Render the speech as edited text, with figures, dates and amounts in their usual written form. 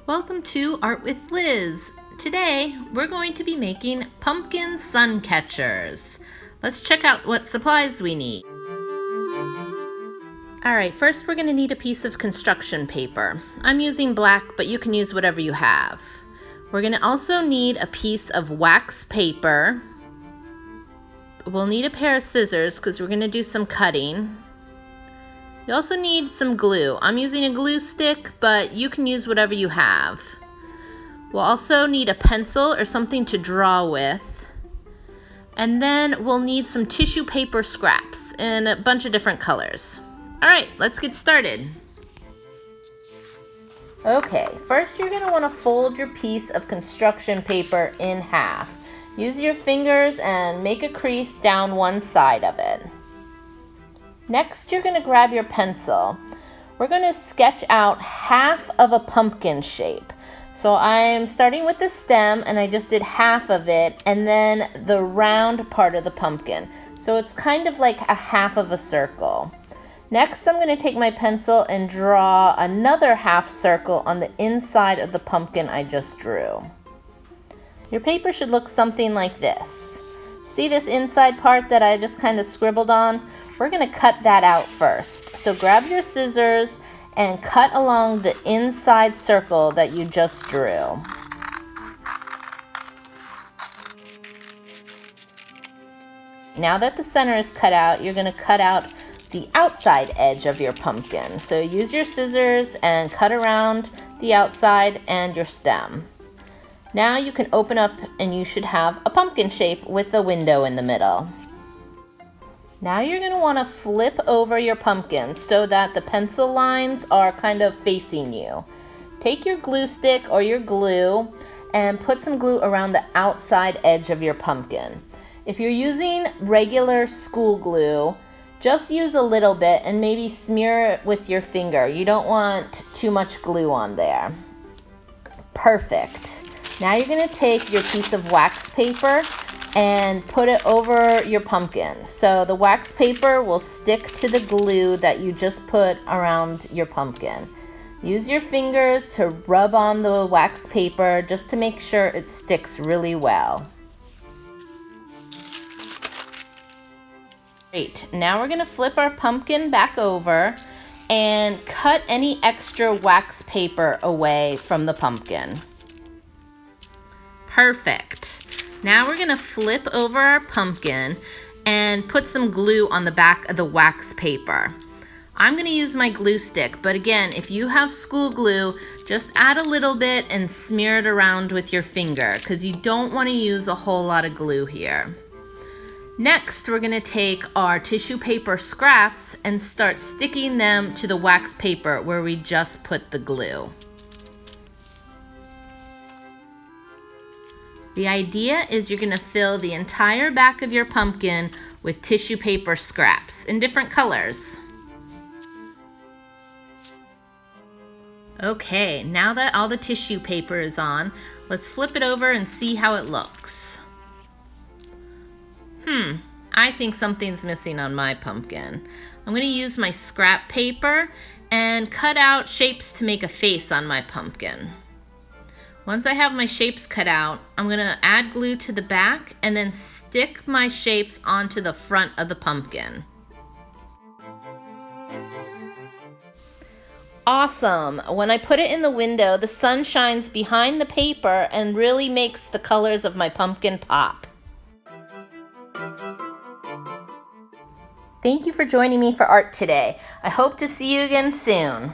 Welcome to Art with Liz. Today we're going to be making pumpkin sun catchers. Let's check out what supplies we need. Alright, first we're going to need a piece of construction paper. I'm using black, but you can use whatever you have. We're going to also need a piece of wax paper. We'll need a pair of scissors because we're going to do some cutting. You also need some glue. I'm using a glue stick, but you can use whatever you have. We'll also need a pencil or something to draw with. And then we'll need some tissue paper scraps in a bunch of different colors. All right, let's get started. Okay, first you're gonna wanna fold your piece of construction paper in half. Use your fingers and make a crease down one side of it. Next, you're gonna grab your pencil. We're gonna sketch out half of a pumpkin shape. So I'm starting with the stem and I just did half of it and then the round part of the pumpkin. So it's kind of like a half of a circle. Next, I'm gonna take my pencil and draw another half circle on the inside of the pumpkin I just drew. Your paper should look something like this. See this inside part that I just kind of scribbled on? We're gonna cut that out first. So grab your scissors and cut along the inside circle that you just drew. Now that the center is cut out, you're gonna cut out the outside edge of your pumpkin. So use your scissors and cut around the outside and your stem. Now you can open up and you should have a pumpkin shape with a window in the middle. Now you're going to want to flip over your pumpkin so that the pencil lines are kind of facing you. Take your glue stick or your glue and put some glue around the outside edge of your pumpkin. If you're using regular school glue, just use a little bit and maybe smear it with your finger. You don't want too much glue on there. Perfect. Now you're going to take your piece of wax paper and put it over your pumpkin. So the wax paper will stick to the glue that you just put around your pumpkin. Use your fingers to rub on the wax paper just to make sure it sticks really well. Great, now we're gonna flip our pumpkin back over and cut any extra wax paper away from the pumpkin. Perfect. Now we're gonna flip over our pumpkin and put some glue on the back of the wax paper. I'm gonna use my glue stick, but again, if you have school glue, just add a little bit and smear it around with your finger because you don't wanna use a whole lot of glue here. Next, we're gonna take our tissue paper scraps and start sticking them to the wax paper where we just put the glue. The idea is you're gonna fill the entire back of your pumpkin with tissue paper scraps in different colors. Okay, now that all the tissue paper is on, let's flip it over and see how it looks. I think something's missing on my pumpkin. I'm gonna use my scrap paper and cut out shapes to make a face on my pumpkin. Once I have my shapes cut out, I'm gonna add glue to the back and then stick my shapes onto the front of the pumpkin. Awesome! When I put it in the window, the sun shines behind the paper and really makes the colors of my pumpkin pop. Thank you for joining me for art today. I hope to see you again soon.